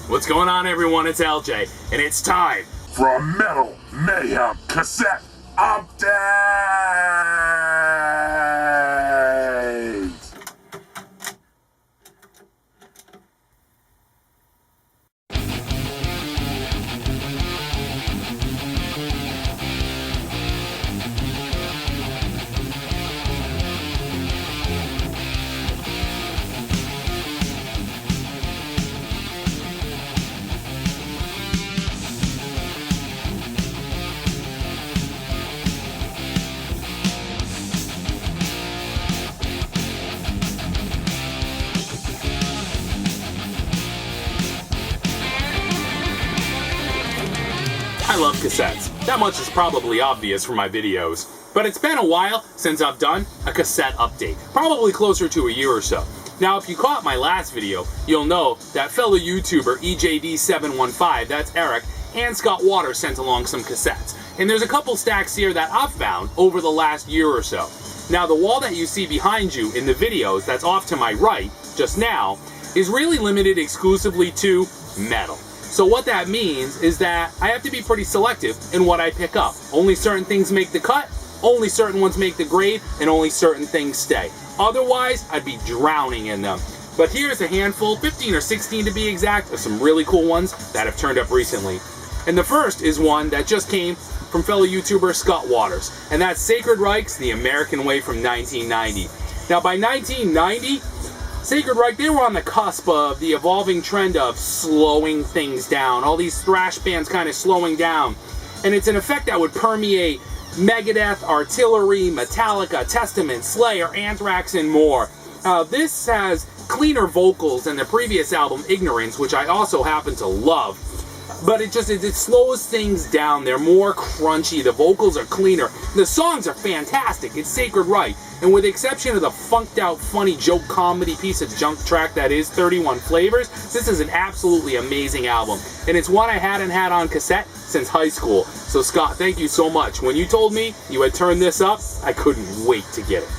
What's going on, everyone? It's LJ, and it's time for a Metal Mayhem Cassette Update! I love cassettes. That much is probably obvious from my videos. But it's been a while since I've done a cassette update. Probably closer to a year or so. Now, if you caught my last video, you'll know that fellow YouTuber EJD715, that's Eric, and Scott Waters sent along some cassettes. And there's a couple stacks here that I've found over the last year or so. Now, the wall that you see behind you in the videos that's off to my right, just now, is really limited exclusively to metal. So what that means is that I have to be pretty selective in what I pick up. Only certain things make the cut, only certain ones make the grade, and only certain things stay. Otherwise, I'd be drowning in them. But here's a handful, 15 or 16 to be exact, of some really cool ones that have turned up recently. And the first is one that just came from fellow YouTuber Scott Waters, and that's Sacred Reich's The American Way from 1990. Now by 1990, Sacred Reich, they were on the cusp of the evolving trend of slowing things down. All these thrash bands kind of slowing down. And it's an effect that would permeate Megadeth, Artillery, Metallica, Testament, Slayer, Anthrax, and more. This has cleaner vocals than the previous album, Ignorance, which I also happen to love. But it slows things down. They're more crunchy. The vocals are cleaner. The songs are fantastic. It's Sacred Reich. And with the exception of the funked out, funny joke comedy piece of junk track that is 31 Flavors, this is an absolutely amazing album. And it's one I hadn't had on cassette since high school. So Scott, thank you so much. When you told me you had turned this up, I couldn't wait to get it.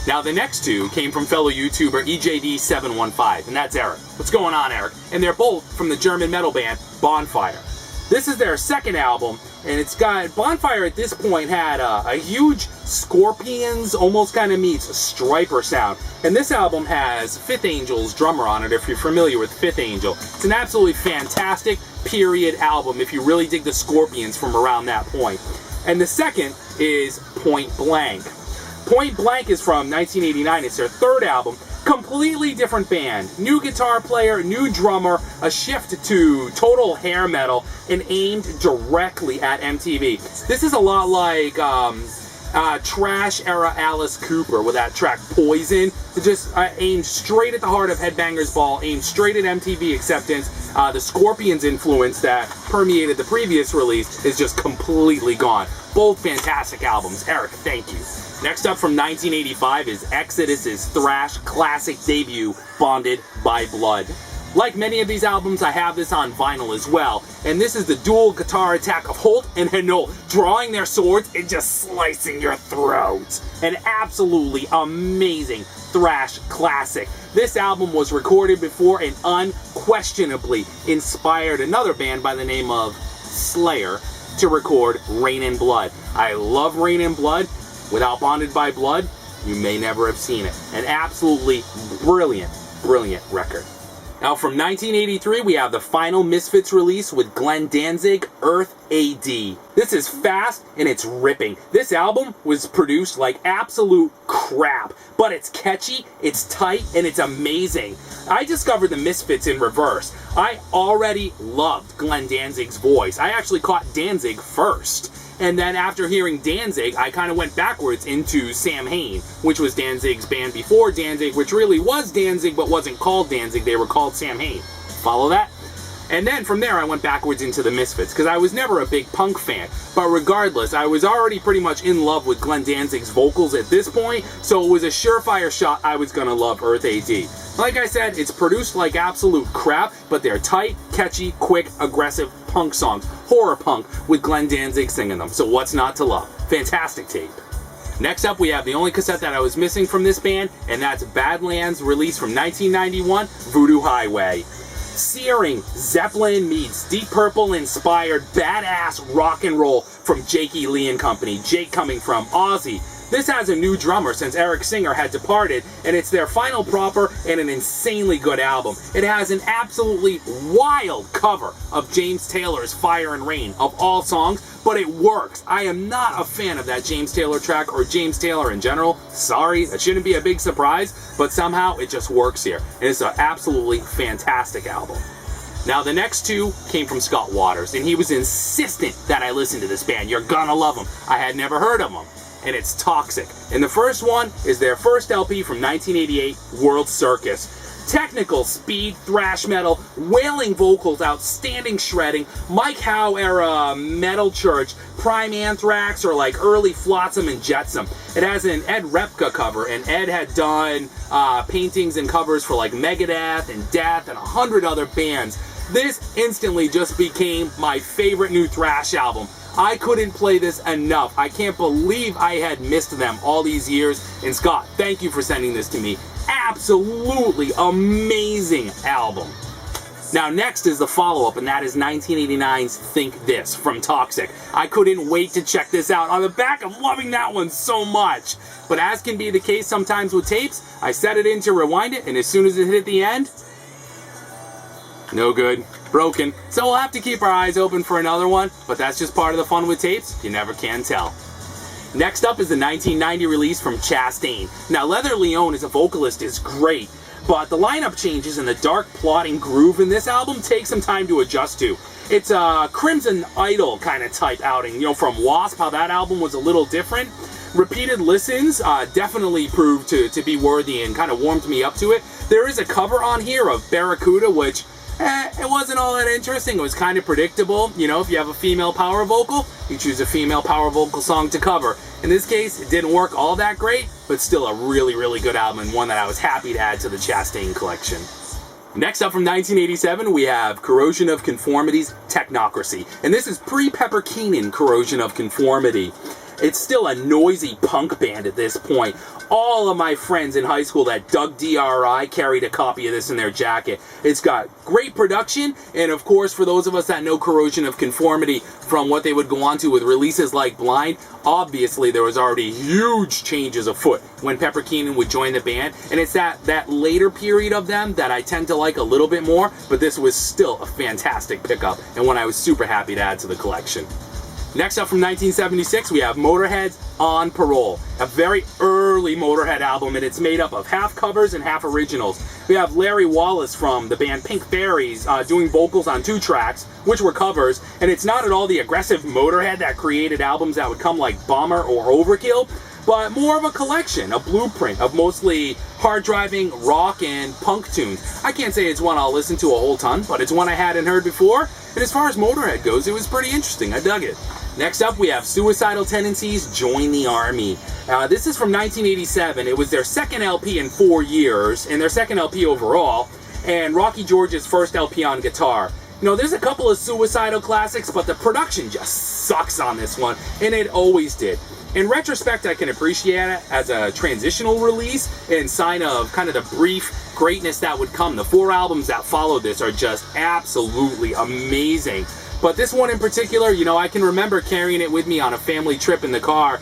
Now the next two came from fellow YouTuber EJD715, and that's Eric. What's going on, Eric? And they're both from the German metal band Bonfire. This is their second album, and it's got, Bonfire at this point had a huge Scorpions, almost kind of meets Striper sound. And this album has Fifth Angel's drummer on it, if you're familiar with Fifth Angel. It's an absolutely fantastic period album if you really dig the Scorpions from around that point. And the second is Point Blank. Point Blank is from 1989. It's their third album. Completely different band. New guitar player, new drummer, a shift to total hair metal, and aimed directly at MTV. This is a lot like trash era Alice Cooper with that track Poison. It just aimed straight at the heart of Headbangers Ball, aimed straight at MTV acceptance. The Scorpions influence that permeated the previous release is just completely gone. Both fantastic albums. Eric, thank you. Next up from 1985 is Exodus's thrash classic debut, Bonded by Blood. Like many of these albums, I have this on vinyl as well, and this is the dual guitar attack of Holt and Hanul, drawing their swords and just slicing your throat. An absolutely amazing thrash classic. This album was recorded before and unquestionably inspired another band by the name of Slayer to record Rain and Blood. I love Rain and Blood. Without Bonded by Blood, you may never have seen it. An absolutely brilliant, brilliant record. Now from 1983, we have the final Misfits release with Glenn Danzig, Earth AD. This is fast and it's ripping. This album was produced like absolute crap, but it's catchy, it's tight, and it's amazing. I discovered the Misfits in reverse. I already loved Glenn Danzig's voice. I actually caught Danzig first. And then after hearing Danzig, I kind of went backwards into Sam Hain, which was Danzig's band before Danzig, which really was Danzig but wasn't called Danzig. They were called Sam Hain. Follow that? And then from there I went backwards into the Misfits, because I was never a big punk fan. But regardless, I was already pretty much in love with Glenn Danzig's vocals at this point, so it was a surefire shot I was gonna love Earth AD. Like I said, it's produced like absolute crap, but they're tight, catchy, quick, aggressive punk songs. Horror punk with Glenn Danzig singing them, so what's not to love? Fantastic tape. Next up, we have the only cassette that I was missing from this band, and that's Badlands, released from 1991, Voodoo Highway. searing Zeppelin meets Deep Purple inspired badass rock and roll from Jake E. Lee and Company. Jake coming from Aussie. This has a new drummer since Eric Singer had departed, and it's their final proper and an insanely good album. It has an absolutely wild cover of James Taylor's Fire and Rain of all songs, but it works. I am not a fan of that James Taylor track or James Taylor in general. Sorry, that shouldn't be a big surprise, but somehow it just works here. And it's an absolutely fantastic album. Now, the next two came from Scott Waters, and he was insistent that I listen to this band. You're gonna love them. I had never heard of them. And it's Toxik. And the first one is their first LP from 1988, World Circus. Technical speed, thrash metal, wailing vocals, outstanding shredding, Mike Howe era metal church, prime Anthrax, or like early Flotsam and Jetsam. It has an Ed Repka cover, and Ed had done paintings and covers for like Megadeth and Death and 100 other bands. This instantly just became my favorite new thrash album. I couldn't play this enough. I can't believe I had missed them all these years. And Scott, thank you for sending this to me. Absolutely amazing album. Now next is the follow-up, and that is 1989's Think This from Toxik. I couldn't wait to check this out. On the back, I'm loving that one so much. But as can be the case sometimes with tapes, I set it in to rewind it, and as soon as it hit the end, no good. Broken. So we'll have to keep our eyes open for another one, but that's just part of the fun with tapes. You never can tell. Next up is the 1990 release from Chastain. Now, Leather Leone as a vocalist is great, but the lineup changes and the dark plotting groove in this album takes some time to adjust to. It's a Crimson Idol kind of type outing, you know, from Wasp, how that album was a little different. Repeated listens definitely proved to be worthy and kind of warmed me up to it. There is a cover on here of Barracuda, which it wasn't all that interesting. It was kind of predictable. You know, if you have a female power vocal, you choose a female power vocal song to cover. In this case, it didn't work all that great, but still a really, really good album and one that I was happy to add to the Chastain collection. Next up from 1987, we have Corrosion of Conformity's Technocracy. And this is pre-Pepper Keenan Corrosion of Conformity. It's still a noisy punk band at this point. All of my friends in high school that dug DRI carried a copy of this in their jacket. It's got great production, and of course, for those of us that know Corrosion of Conformity from what they would go on to with releases like Blind, obviously there was already huge changes afoot when Pepper Keenan would join the band, and it's that later period of them that I tend to like a little bit more, but this was still a fantastic pickup, and one I was super happy to add to the collection. Next up from 1976, we have Motorhead's On Parole, a very early Motorhead album, and it's made up of half covers and half originals. We have Larry Wallace from the band Pink Fairies doing vocals on 2 tracks, which were covers, and it's not at all the aggressive Motorhead that created albums that would come like Bomber or Overkill, but more of a collection, a blueprint of mostly hard-driving rock and punk tunes. I can't say it's one I'll listen to a whole ton, but it's one I hadn't heard before, and as far as Motorhead goes, it was pretty interesting. I dug it. Next up, we have Suicidal Tendencies, Join the Army. This is from 1987. It was their second LP in 4 years, and their second LP overall, and Rocky George's first LP on guitar. You know, there's a couple of Suicidal classics, but the production just sucks on this one, and it always did. In retrospect, I can appreciate it as a transitional release and sign of kind of the brief greatness that would come. The 4 albums that followed this are just absolutely amazing. But this one in particular, you know, I can remember carrying it with me on a family trip in the car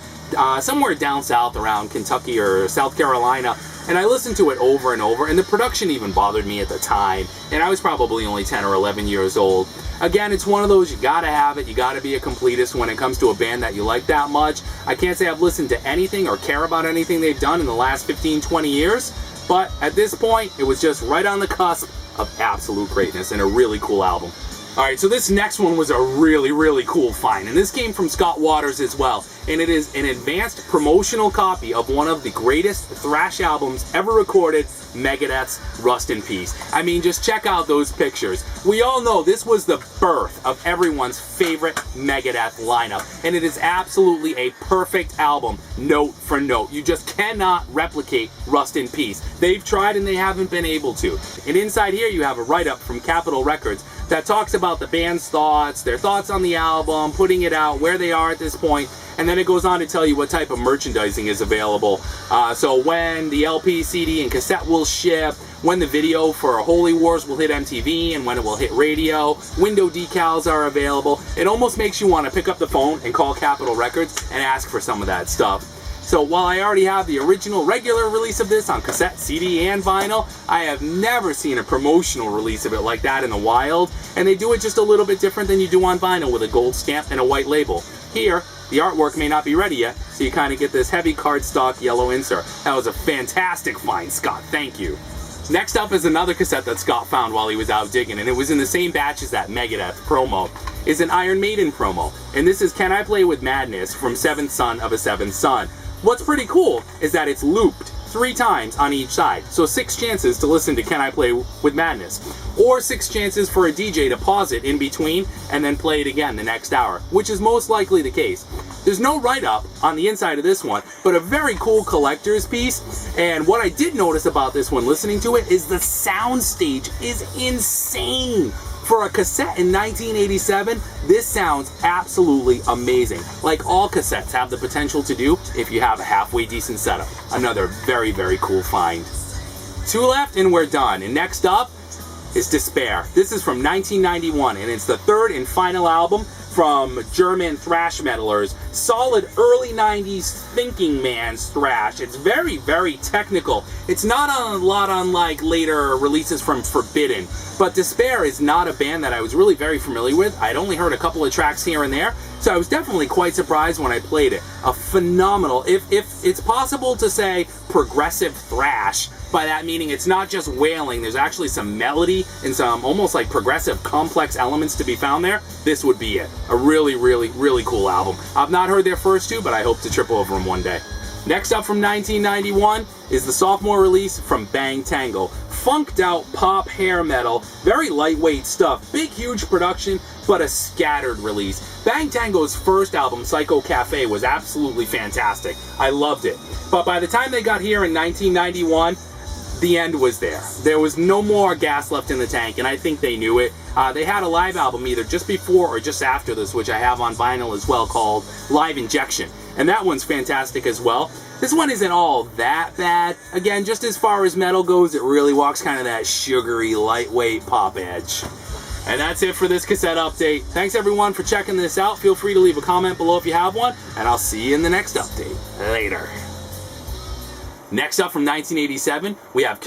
somewhere down south around Kentucky or South Carolina, and I listened to it over and over, and the production even bothered me at the time, and I was probably only 10 or 11 years old. Again, it's one of those, you gotta have it, you gotta be a completist when it comes to a band that you like that much. I can't say I've listened to anything or care about anything they've done in the last 15, 20 years, but at this point, it was just right on the cusp of absolute greatness and a really cool album. Alright, so this next one was a really, really cool find, and this came from Scott Waters as well, and it is an advanced promotional copy of one of the greatest thrash albums ever recorded, Megadeth's Rust in Peace. I mean, just check out those pictures. We all know this was the birth of everyone's favorite Megadeth lineup, and it is absolutely a perfect album, note for note. You just cannot replicate Rust in Peace. They've tried and they haven't been able to. And inside here you have a write-up from Capitol Records that talks about the band's thoughts, their thoughts on the album, putting it out, where they are at this point, and then it goes on to tell you what type of merchandising is available. So when the LP, CD, and cassette will ship, when the video for Holy Wars will hit MTV and when it will hit radio. Window decals are available. It almost makes you want to pick up the phone and call Capitol Records and ask for some of that stuff. So while I already have the original regular release of this on cassette, CD, and vinyl, I have never seen a promotional release of it like that in the wild, and they do it just a little bit different than you do on vinyl with a gold stamp and a white label. Here, the artwork may not be ready yet, so you kind of get this heavy cardstock yellow insert. That was a fantastic find, Scott. Thank you. Next up is another cassette that Scott found while he was out digging, and it was in the same batch as that Megadeth promo. It's an Iron Maiden promo, and this is Can I Play With Madness from Seventh Son of a Seventh Son. What's pretty cool is that it's looped 3 times on each side, so 6 chances to listen to Can I Play With Madness, or 6 chances for a DJ to pause it in between and then play it again the next hour, which is most likely the case. There's no write-up on the inside of this one, but a very cool collector's piece, and what I did notice about this one listening to it is the sound stage is insane. For a cassette in 1987, this sounds absolutely amazing. Like all cassettes have the potential to do if you have a halfway decent setup. Another very, very cool find. 2 left and we're done. And next up is Despair. This is from 1991 and it's the 3rd and final album from German thrash metalers. Solid early 90s thinking man's thrash. It's very, very technical. It's not a lot unlike later releases from Forbidden. But Despair is not a band that I was really very familiar with. I'd only heard a couple of tracks here and there, so I was definitely quite surprised when I played it. A phenomenal, if it's possible to say progressive thrash, by that meaning it's not just wailing, there's actually some melody and some almost like progressive complex elements to be found there, this would be it. A really, really, really cool album. I've not heard their first 2, but I hope to trip over them one day. Next up from 1991 is the sophomore release from Bang Tango. Funked out pop hair metal, very lightweight stuff, big huge production, but a scattered release. Bang Tango's first album, Psycho Cafe, was absolutely fantastic. I loved it. But by the time they got here in 1991, the end was there. There was no more gas left in the tank, and I think they knew it. They had a live album either just before or just after this, which I have on vinyl as well, called Live Injection. And that one's fantastic as well. This one isn't all that bad. Again, just as far as metal goes, it really walks kind of that sugary, lightweight pop edge. And that's it for this cassette update. Thanks everyone for checking this out. Feel free to leave a comment below if you have one, and I'll see you in the next update. Later. Next up from 1987, we have